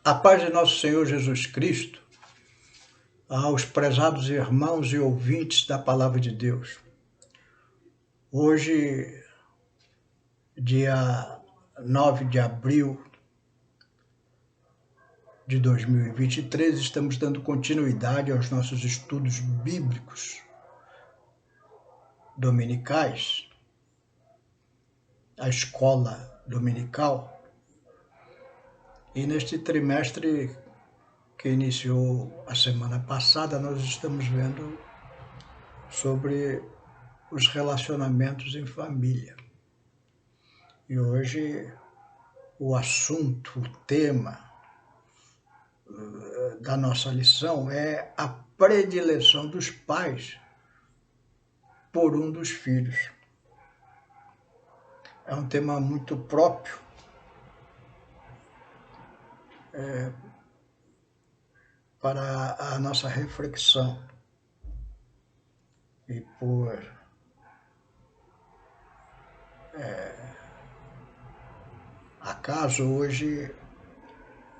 A paz de nosso Senhor Jesus Cristo, aos prezados irmãos e ouvintes da Palavra de Deus. Hoje, dia 9 de abril de 2023, estamos dando continuidade aos nossos estudos bíblicos dominicais, a escola dominical. E neste trimestre que iniciou a semana passada, nós estamos vendo sobre os relacionamentos em família. E hoje o assunto, o tema da nossa lição é a predileção dos pais por um dos filhos. É um tema muito próprio para a nossa reflexão. E por acaso, hoje,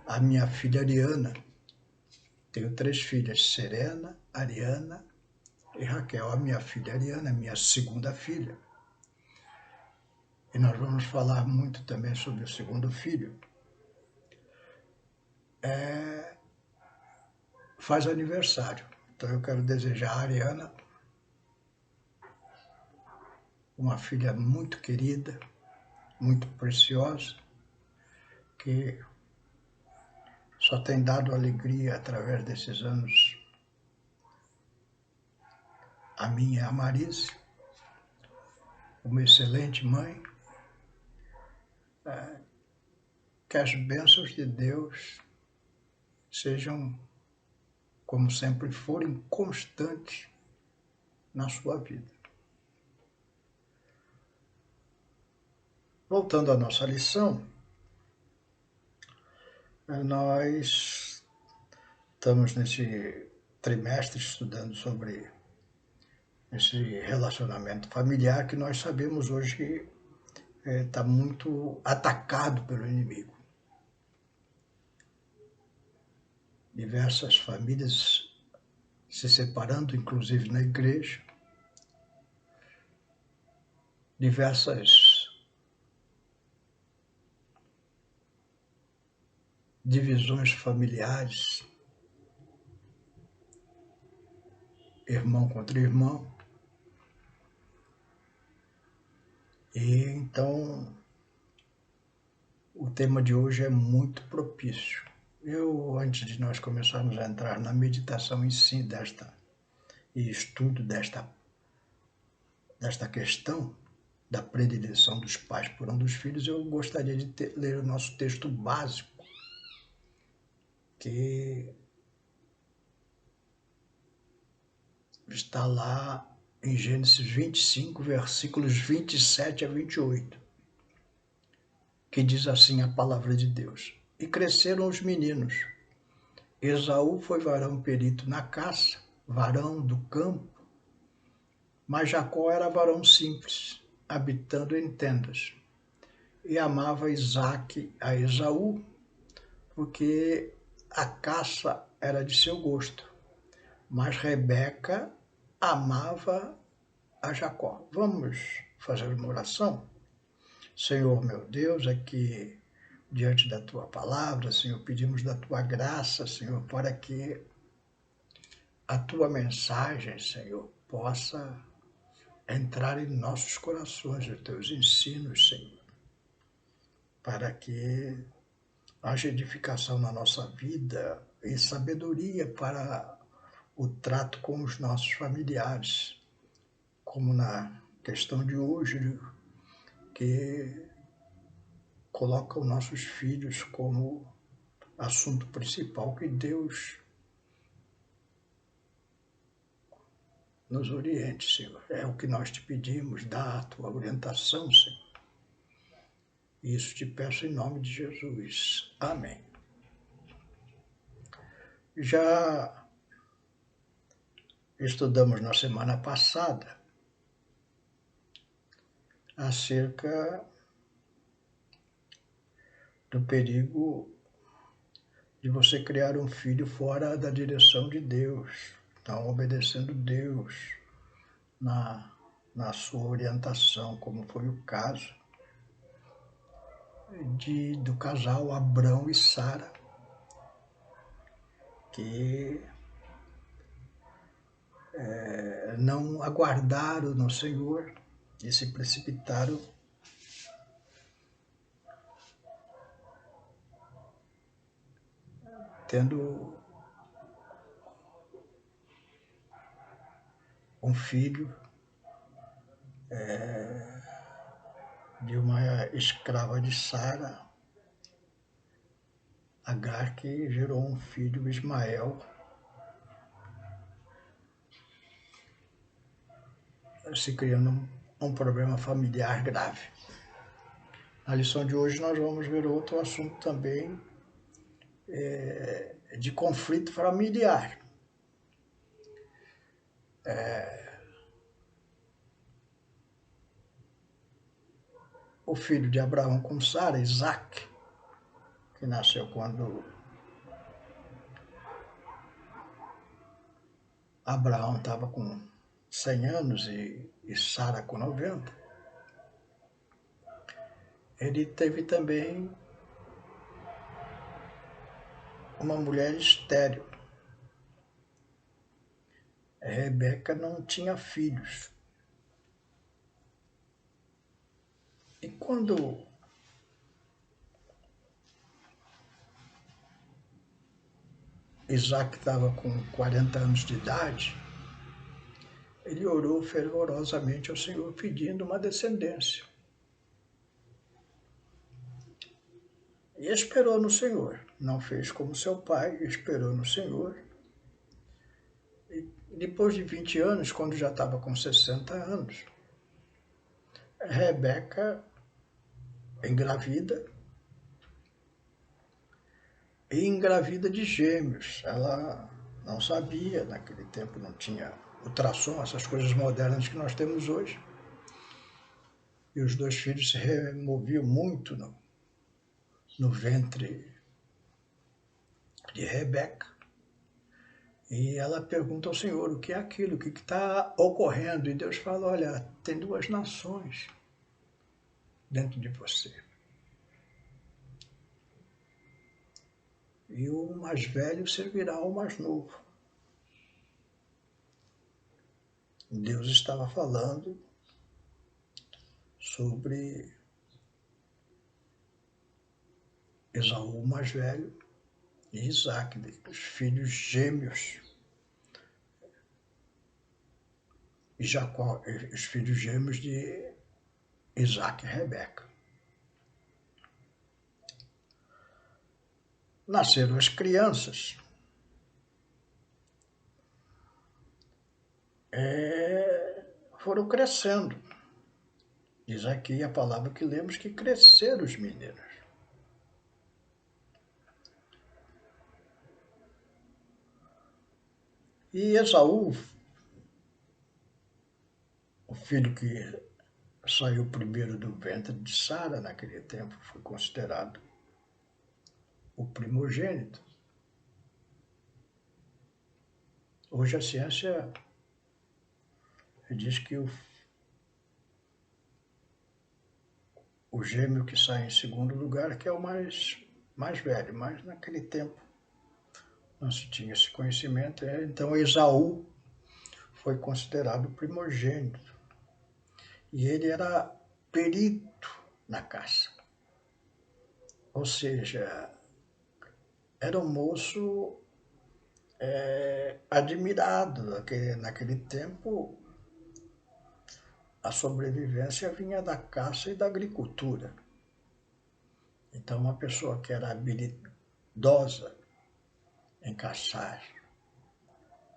a minha filha Ariana, tenho 3 filhas, Serena, Ariana e Raquel. A minha filha Ariana é minha segunda filha. E nós vamos falar muito também sobre o segundo filho. Faz aniversário. Então eu quero desejar a Ariana, uma filha muito querida, muito preciosa, que só tem dado alegria através desses anos a mim e a Marise, uma excelente mãe. Que as bênçãos de Deus sejam, como sempre forem, constantes na sua vida. Voltando à nossa lição, nós estamos nesse trimestre estudando sobre esse relacionamento familiar que nós sabemos hoje que está muito atacado pelo inimigo. Diversas famílias se separando, inclusive na igreja. Diversas divisões familiares, irmão contra irmão. E então o tema de hoje é muito propício. Antes de nós começarmos a entrar na meditação em si e estudo desta questão da predileção dos pais por um dos filhos, eu gostaria de ler o nosso texto básico, que está lá em Gênesis 25, versículos 27 a 28, que diz assim a palavra de Deus: E cresceram os meninos. Esaú foi varão perito na caça, varão do campo, mas Jacó era varão simples, habitando em tendas. E amava Isaque a Esaú, porque a caça era de seu gosto, mas Rebeca amava a Jacó. Vamos fazer uma oração? Senhor meu Deus, aqui diante da tua palavra, Senhor, pedimos da tua graça, Senhor, para que a tua mensagem, Senhor, possa entrar em nossos corações, os teus ensinos, Senhor, para que haja edificação na nossa vida e sabedoria para o trato com os nossos familiares, como na questão de hoje, que coloca os nossos filhos como assunto principal. Que Deus nos oriente, Senhor. É o que nós te pedimos, dá a tua orientação, Senhor. Isso te peço em nome de Jesus. Amém. Já estudamos na semana passada acerca do perigo de você criar um filho fora da direção de Deus, não obedecendo Deus na sua orientação, como foi o caso do casal Abrão e Sara, que não aguardaram no Senhor e se precipitaram tendo um filho de uma escrava de Sara, Agar, que gerou um filho, Ismael, se criando um problema familiar grave. Na lição de hoje nós vamos ver outro assunto também de conflito familiar. O filho de Abraão com Sara, Isaac, que nasceu quando Abraão estava com 100 anos e Sara com 90, ele teve também uma mulher estéril. Rebeca não tinha filhos. E quando Isaac estava com 40 anos de idade, ele orou fervorosamente ao Senhor pedindo uma descendência. E esperou no Senhor. Não fez como seu pai, esperou no Senhor. E depois de 20 anos, quando já estava com 60 anos, Rebeca engravida e engravida de gêmeos. Ela não sabia, naquele tempo não tinha ultrassom, essas coisas modernas que nós temos hoje. E os dois filhos se removiam muito no ventre de Rebeca. E ela pergunta ao Senhor, o que é aquilo? O que está ocorrendo? E Deus fala, olha, tem duas nações dentro de você. E o mais velho servirá ao mais novo. Deus estava falando sobre Esaú, o mais velho, e Isaac, os filhos gêmeos. E Jacó, os filhos gêmeos de Isaac e Rebeca. Nasceram as crianças. Foram crescendo. Diz aqui a palavra que lemos que cresceram os meninos. E Esaú, o filho que saiu primeiro do ventre de Sara naquele tempo, foi considerado o primogênito. Hoje a ciência diz que o gêmeo que sai em segundo lugar que é o mais velho, mas naquele tempo não se tinha esse conhecimento. Então Esaú foi considerado o primogênito. E ele era perito na caça. Ou seja, era um moço admirado. Naquele tempo, a sobrevivência vinha da caça e da agricultura. Então, uma pessoa que era habilidosa em caçar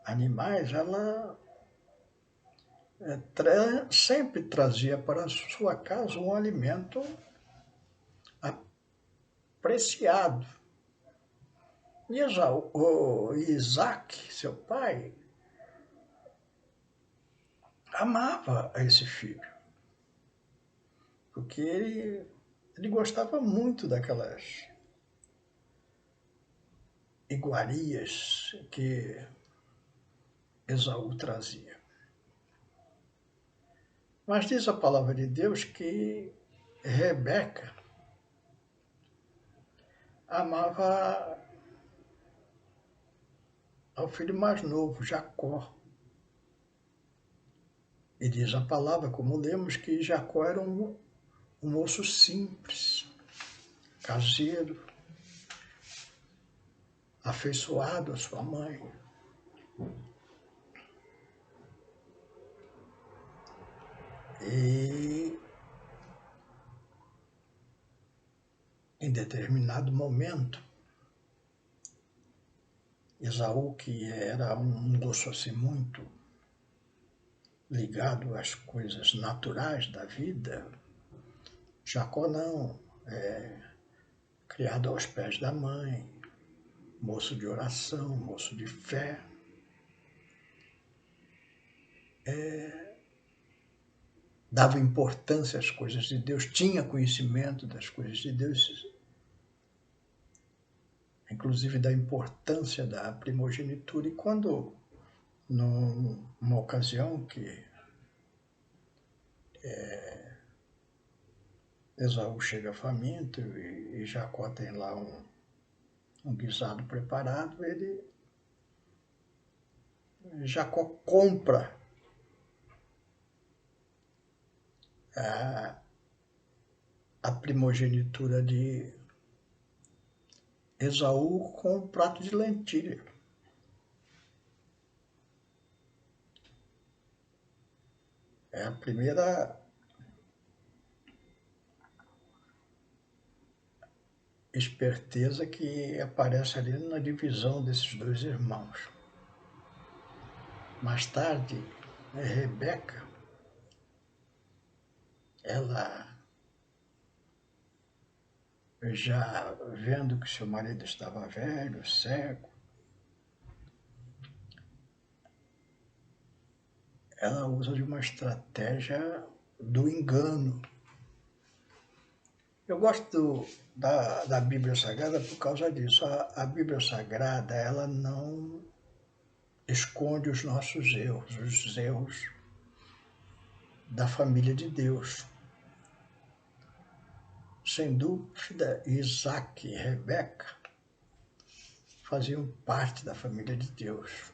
animais, ela sempre trazia para a sua casa um alimento apreciado. E Isaac, seu pai, amava esse filho, porque ele gostava muito iguarias que Esaú trazia. Mas diz a palavra de Deus que Rebeca amava ao filho mais novo, Jacó. E diz a palavra, como lemos, que Jacó era um moço simples, caseiro, afeiçoado à sua mãe. E em determinado momento, Esaú, que era um moço assim muito ligado às coisas naturais da vida, Jacó não, criado aos pés da mãe, moço de oração, moço de fé, dava importância às coisas de Deus, tinha conhecimento das coisas de Deus, inclusive da importância da primogenitura. E quando, numa ocasião que Esaú chega faminto e Jacó tem lá um guisado preparado, Jacó compra a primogenitura de Esaú com um prato de lentilha. É a primeira esperteza que aparece ali na divisão desses dois irmãos. Mais tarde, Rebeca, ela já vendo que seu marido estava velho, cego, ela usa de uma estratégia do engano. Eu gosto da Bíblia Sagrada por causa disso. A Bíblia Sagrada, ela não esconde os nossos erros, os erros da família de Deus. Sem dúvida, Isaac e Rebeca faziam parte da família de Deus.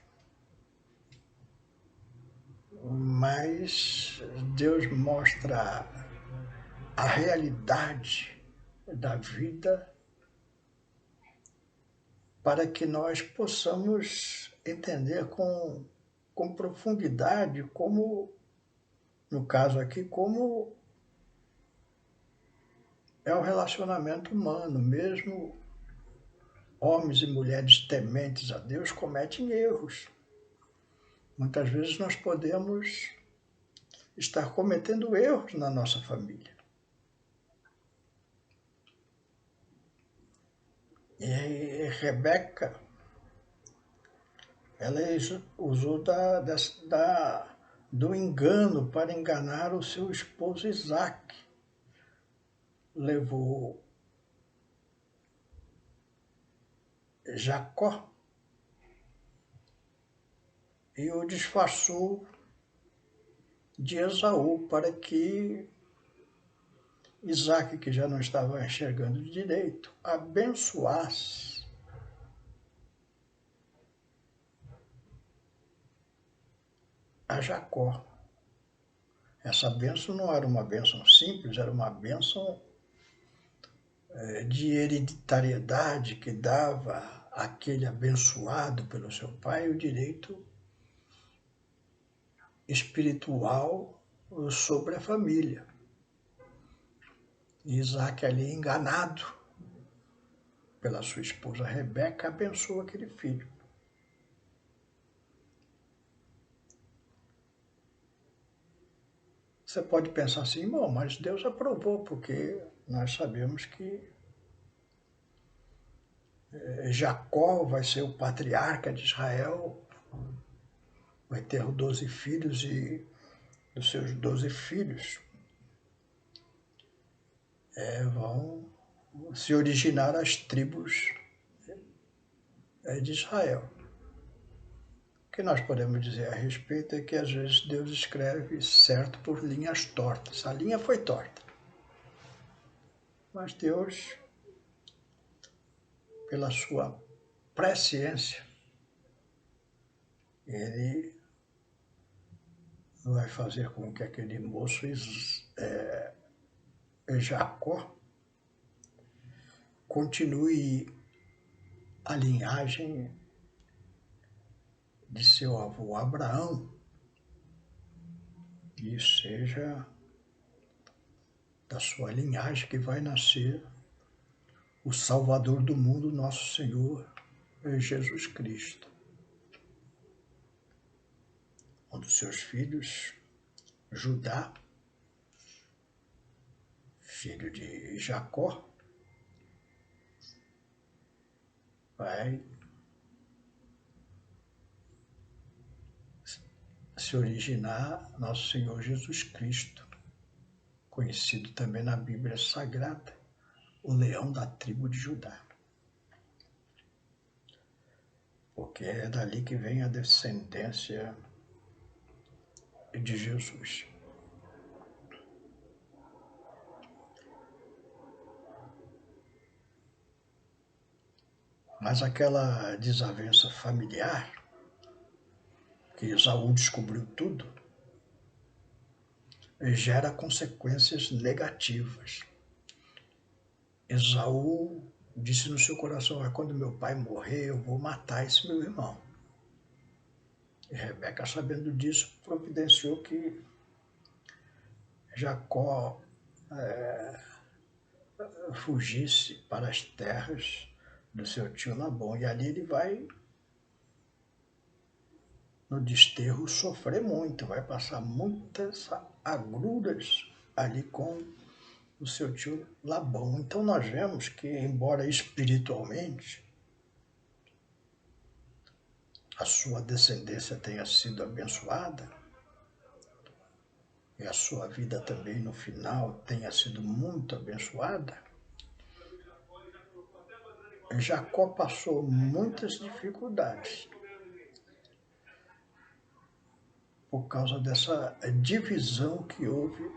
Mas Deus mostra a realidade da vida para que nós possamos entender com profundidade como, no caso aqui, como é o relacionamento humano. Mesmo homens e mulheres tementes a Deus cometem erros. Muitas vezes nós podemos estar cometendo erros na nossa família. E Rebeca, ela usou do engano para enganar o seu esposo Isaac. Levou Jacó e o disfarçou de Esaú para que Isaac, que já não estava enxergando direito, abençoasse a Jacó. Essa bênção não era uma bênção simples, era uma bênção de hereditariedade que dava àquele abençoado pelo seu pai o direito espiritual sobre a família. Isaac, ali enganado pela sua esposa Rebeca, abençoa aquele filho. Você pode pensar assim, bom, mas Deus aprovou, porque nós sabemos que Jacó vai ser o patriarca de Israel, vai ter 12 filhos e dos seus 12 filhos vão se originar as tribos de Israel. O que nós podemos dizer a respeito é que às vezes Deus escreve certo por linhas tortas. A linha foi torta. Mas Deus, pela sua presciência, Ele vai fazer com que aquele moço, Jacó, continue a linhagem de seu avô Abraão e seja da sua linhagem que vai nascer o Salvador do mundo, nosso Senhor Jesus Cristo. Um dos seus filhos, Judá, filho de Jacó, vai se originar nosso Senhor Jesus Cristo, conhecido também na Bíblia Sagrada, o leão da tribo de Judá. Porque é dali que vem a descendência de Jesus. Mas aquela desavença familiar, que Esaú descobriu tudo, gera consequências negativas. Esaú disse no seu coração: quando meu pai morrer, eu vou matar esse meu irmão. E Rebeca, sabendo disso, providenciou que Jacó fugisse para as terras do seu tio Labão. E ali ele vai, no desterro, sofrer muito, vai passar muitas agruras ali com o seu tio Labão. Então nós vemos que, embora espiritualmente a sua descendência tenha sido abençoada, e a sua vida também no final tenha sido muito abençoada, Jacó passou muitas dificuldades por causa dessa divisão que houve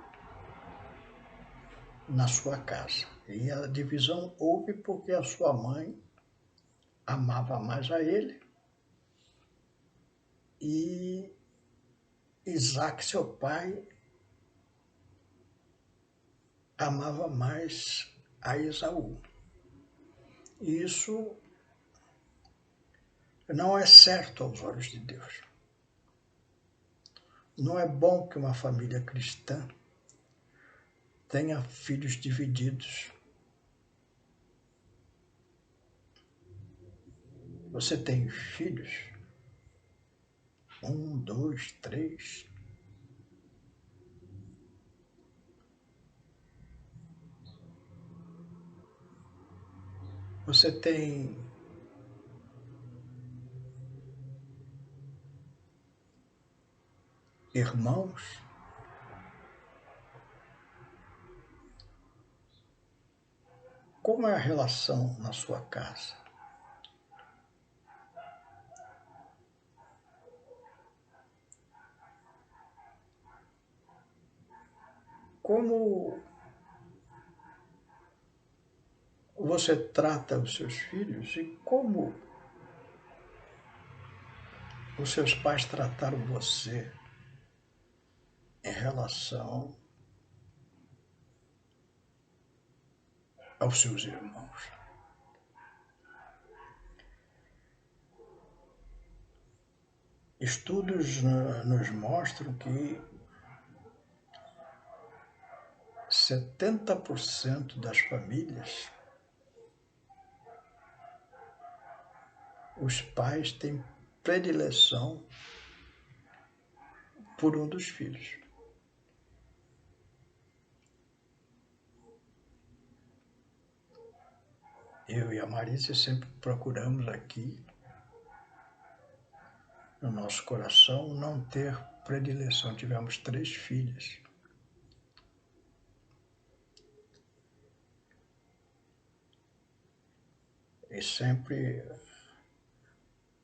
na sua casa. E a divisão houve porque a sua mãe amava mais a ele e Isaac, seu pai, amava mais a Esaú. E isso não é certo aos olhos de Deus. Não é bom que uma família cristã tenha filhos divididos. Você tem filhos? 1, 2, 3. Você tem irmãos? Como é a relação na sua casa? Como você trata os seus filhos e como os seus pais trataram você em relação aos seus irmãos? Estudos nos mostram que 70% das famílias, os pais têm predileção por um dos filhos. Eu e a Marícia sempre procuramos aqui, no nosso coração, não ter predileção. Tivemos 3 filhas. E sempre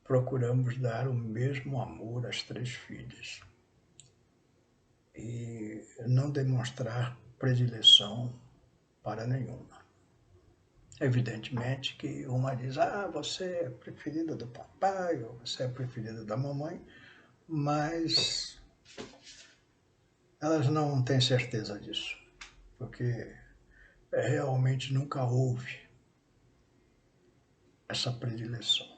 procuramos dar o mesmo amor às 3 filhas e não demonstrar predileção para nenhuma. Evidentemente que uma diz, você é preferida do papai, ou você é preferida da mamãe, mas elas não têm certeza disso, porque realmente nunca houve essa predileção.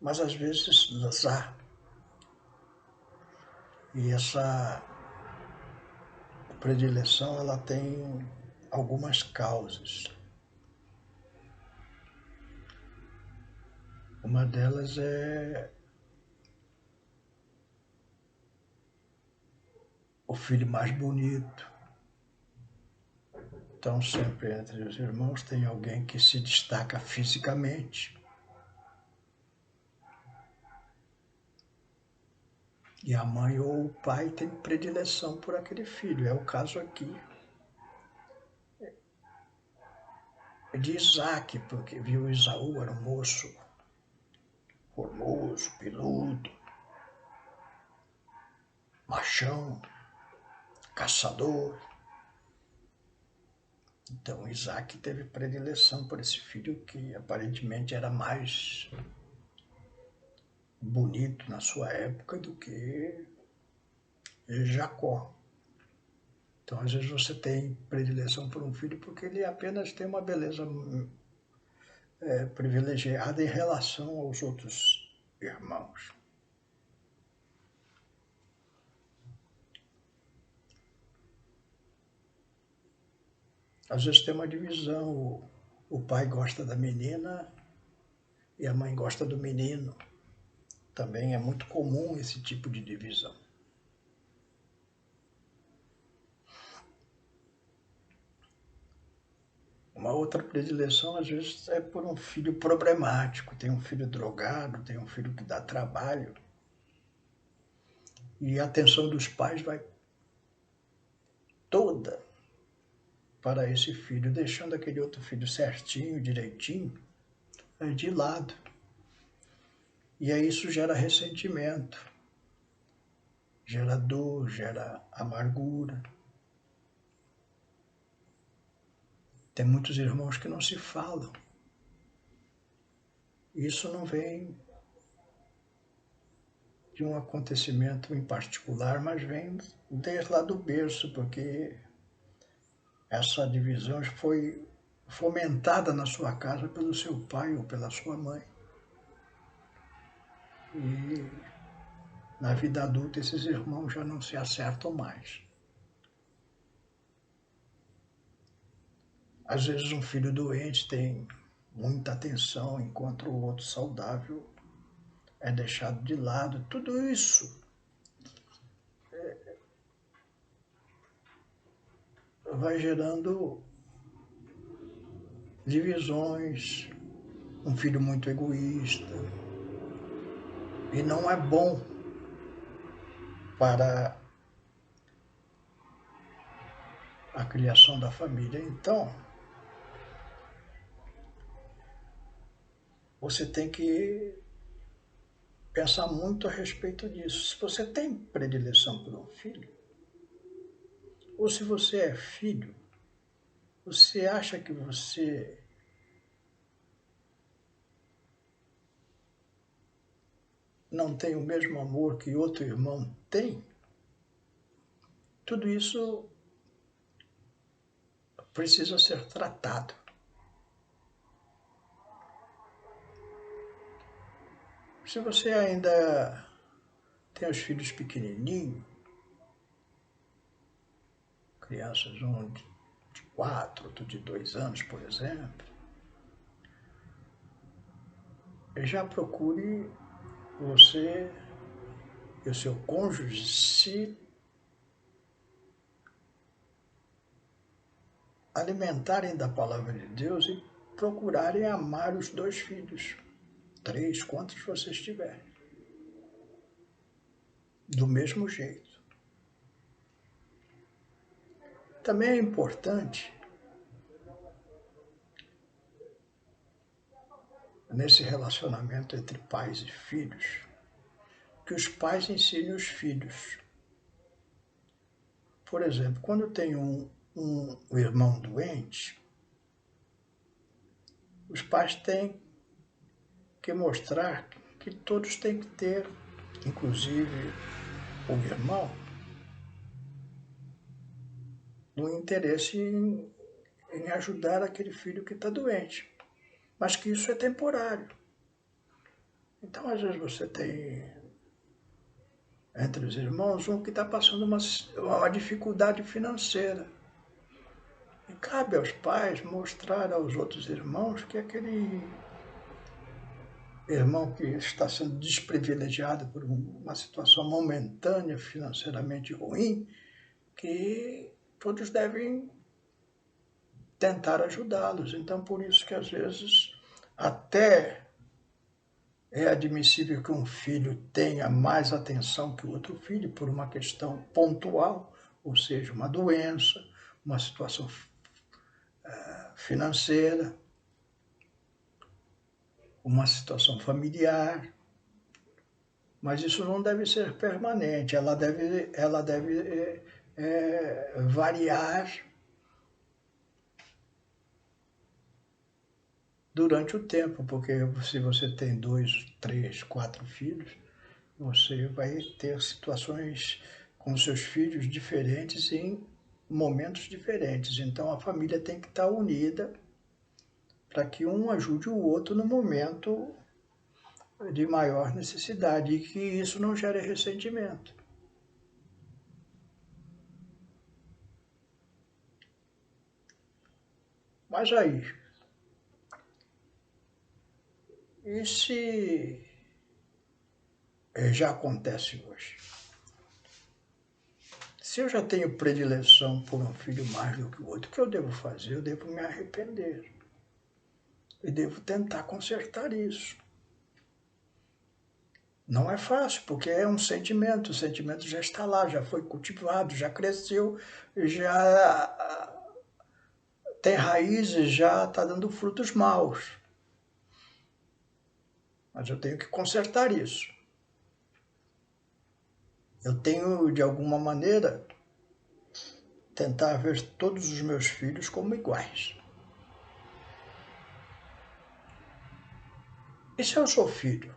Mas às vezes há. E essa predileção ela tem algumas causas. Uma delas é o filho mais bonito. Então, sempre entre os irmãos tem alguém que se destaca fisicamente. E a mãe ou o pai tem predileção por aquele filho. É o caso aqui de Isaac, porque viu Esaú, era um moço formoso, peludo, machão, caçador. Então Isaac teve predileção por esse filho que aparentemente era mais bonito na sua época do que Jacó. Então às vezes você tem predileção por um filho porque ele apenas tem uma beleza privilegiada em relação aos outros irmãos. Às vezes tem uma divisão, o pai gosta da menina e a mãe gosta do menino. Também é muito comum esse tipo de divisão. Uma outra predileção, às vezes, é por um filho problemático. Tem um filho drogado, tem um filho que dá trabalho. E a atenção dos pais vai toda para esse filho, deixando aquele outro filho certinho, direitinho, de lado. E aí isso gera ressentimento, gera dor, gera amargura. Tem muitos irmãos que não se falam. Isso não vem de um acontecimento em particular, mas vem desde lá do berço, porque essa divisão foi fomentada na sua casa pelo seu pai ou pela sua mãe. E na vida adulta esses irmãos já não se acertam mais. Às vezes um filho doente tem muita atenção, enquanto o outro saudável é deixado de lado. Tudo isso vai gerando divisões, um filho muito egoísta. E não é bom para a criação da família. Então, você tem que pensar muito a respeito disso. Se você tem predileção por um filho, ou se você é filho, você acha que você não tem o mesmo amor que outro irmão tem? Tudo isso precisa ser tratado. Se você ainda tem os filhos pequenininhos, crianças, um de 4, outro de 2 anos, por exemplo, já procure você e o seu cônjuge se alimentarem da palavra de Deus e procurarem amar os 2 filhos, 3, quantos vocês tiverem, do mesmo jeito. Também é importante nesse relacionamento entre pais e filhos, que os pais ensinem os filhos. Por exemplo, quando tem um irmão doente, os pais têm que mostrar que todos têm que ter, inclusive o irmão, um interesse em ajudar aquele filho que está doente, mas que isso é temporário. Então, às vezes você tem entre os irmãos um que está passando uma dificuldade financeira. E cabe aos pais mostrar aos outros irmãos que aquele irmão que está sendo desprivilegiado por uma situação momentânea, financeiramente ruim, que todos devem tentar ajudá-los. Então, por isso que às vezes até é admissível que um filho tenha mais atenção que o outro filho por uma questão pontual, ou seja, uma doença, uma situação financeira, uma situação familiar, mas isso não deve ser permanente, ela deve variar durante o tempo, porque se você tem 2, 3, 4 filhos, você vai ter situações com seus filhos diferentes em momentos diferentes. Então a família tem que estar unida para que um ajude o outro no momento de maior necessidade e que isso não gere ressentimento. Mas aí, e se já acontece hoje? Se eu já tenho predileção por um filho mais do que o outro, o que eu devo fazer? Eu devo me arrepender. E devo tentar consertar isso. Não é fácil, porque é um sentimento, o sentimento já está lá, já foi cultivado, já cresceu, já tem raízes, já está dando frutos maus. Mas eu tenho que consertar isso. Eu tenho, de alguma maneira, tentar ver todos os meus filhos como iguais. E se eu sou filho?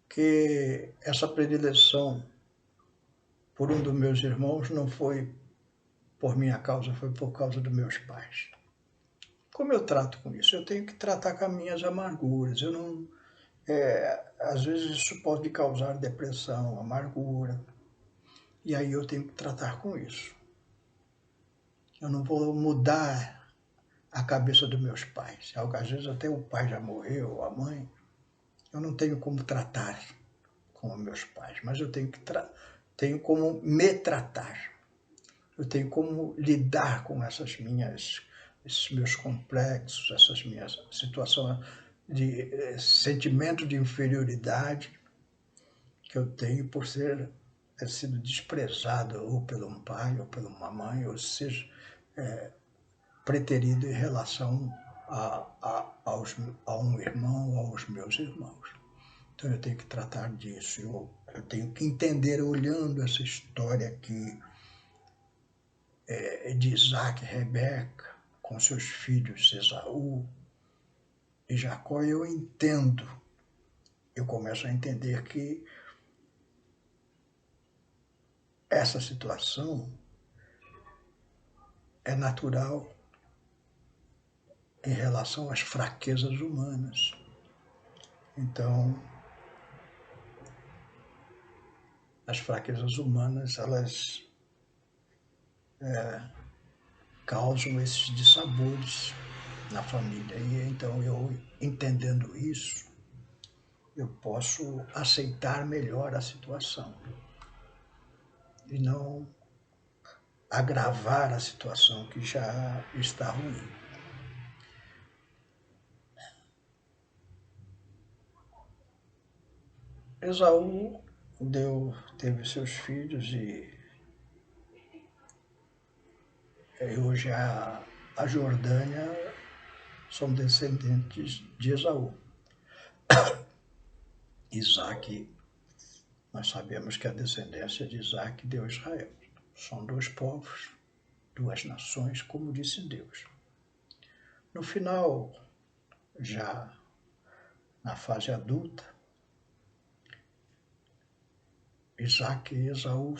Que essa predileção por um dos meus irmãos não foi por minha causa, foi por causa dos meus pais. Como eu trato com isso? Eu tenho que tratar com as minhas amarguras. Eu não, às vezes isso pode causar depressão, amargura, e aí eu tenho que tratar com isso. Eu não vou mudar a cabeça dos meus pais. Às vezes até o pai já morreu, a mãe. Eu não tenho como tratar com os meus pais, mas eu tenho como me tratar. Eu tenho como lidar com esses meus complexos, essas minhas situações de sentimento de inferioridade que eu tenho por ter sido desprezado ou por um pai ou por uma mãe, ou seja, preterido em relação a um irmão ou aos meus irmãos. Então eu tenho que tratar disso, eu tenho que entender, olhando essa história aqui de Isaac e Rebeca, com seus filhos Esaú e Jacó, eu entendo, eu começo a entender que essa situação é natural em relação às fraquezas humanas. Então, as fraquezas humanas, elas causam esses dissabores na família. E então, eu entendendo isso, eu posso aceitar melhor a situação e não agravar a situação que já está ruim. Esaú teve seus filhos e eu já a Jordânia são descendentes de Esaú. Isaac, nós sabemos que a descendência de Isaac deu Israel. São dois povos, duas nações, como disse Deus. No final, já na fase adulta, Isaac e Esaú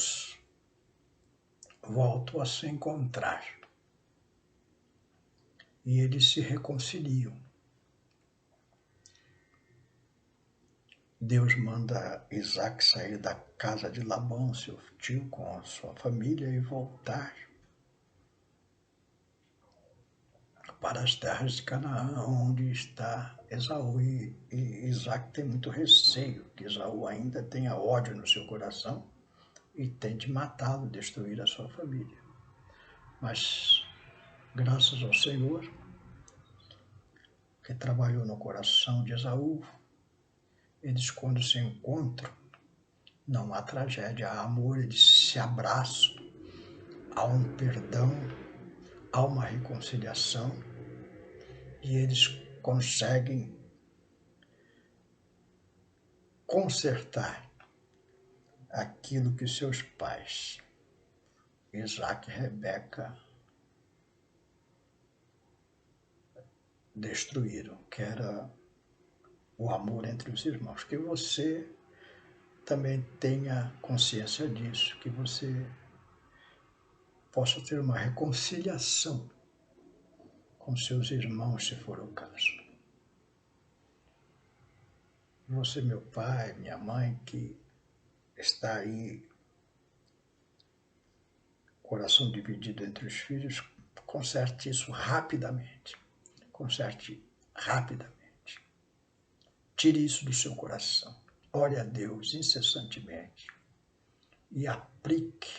voltam a se encontrar e eles se reconciliam. Deus manda Isaac sair da casa de Labão, seu tio, com a sua família e voltar para as terras de Canaã, onde está Esaú. E Isaac tem muito receio que Esaú ainda tenha ódio no seu coração e tente matá-lo, destruir a sua família. Mas, graças ao Senhor, que trabalhou no coração de Esaú, eles, quando se encontram, não há tragédia, há amor, eles se abraçam, há um perdão, há uma reconciliação e eles conseguem consertar aquilo que seus pais, Isaac e Rebeca, destruíram, que era o amor entre os irmãos. Que você também tenha consciência disso, que você possa ter uma reconciliação com seus irmãos, se for o caso. Você, meu pai, minha mãe, que está aí, coração dividido entre os filhos, conserte isso rapidamente. Conserte rapidamente. Tire isso do seu coração. Ore a Deus incessantemente e aplique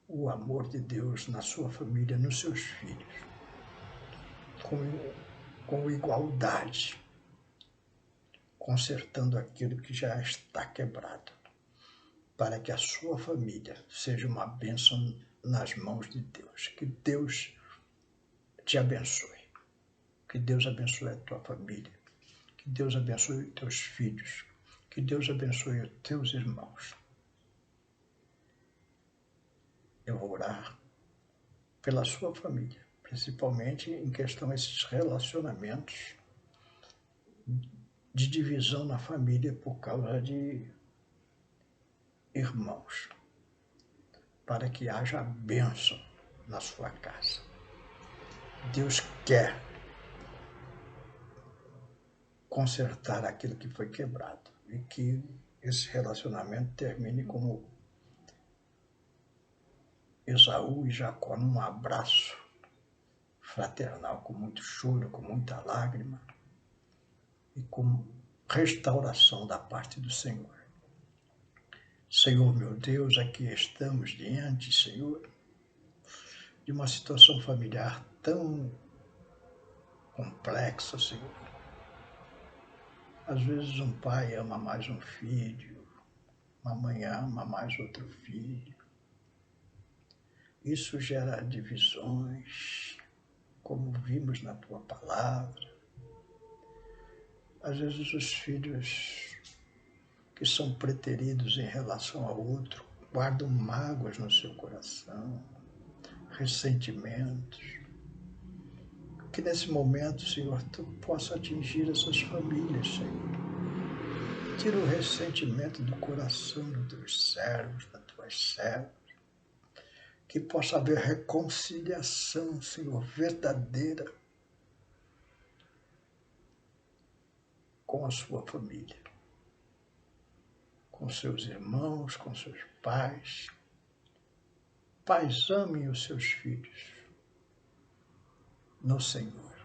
o amor de Deus na sua família, nos seus filhos, com igualdade, consertando aquilo que já está quebrado, para que a sua família seja uma bênção nas mãos de Deus. Que Deus te abençoe. Que Deus abençoe a tua família. Que Deus abençoe os teus filhos. Que Deus abençoe os teus irmãos. Eu vou orar pela sua família, principalmente em questão a esses relacionamentos de divisão na família por causa de irmãos, para que haja bênção na sua casa. Deus quer consertar aquilo que foi quebrado e que esse relacionamento termine como Esaú e Jacó, num abraço fraternal, com muito choro, com muita lágrima e com restauração da parte do Senhor. Senhor, meu Deus, aqui estamos diante, Senhor, de uma situação familiar tão complexa, Senhor. Às vezes um pai ama mais um filho, uma mãe ama mais outro filho. Isso gera divisões, como vimos na tua palavra. Às vezes os filhos que são preteridos em relação ao outro guardam mágoas no seu coração, ressentimentos. Que nesse momento, Senhor, tu possa atingir essas famílias, Senhor. Tira o ressentimento do coração dos teus servos, das tuas servas. Que possa haver reconciliação, Senhor, verdadeira com a sua família, com seus irmãos, com seus pais. Pais, amem os seus filhos no Senhor.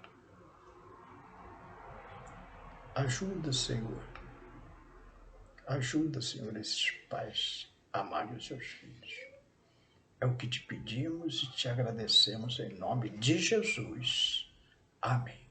Ajuda, Senhor. Ajuda, Senhor, esses pais a amarem os seus filhos. É o que te pedimos e te agradecemos em nome de Jesus. Amém.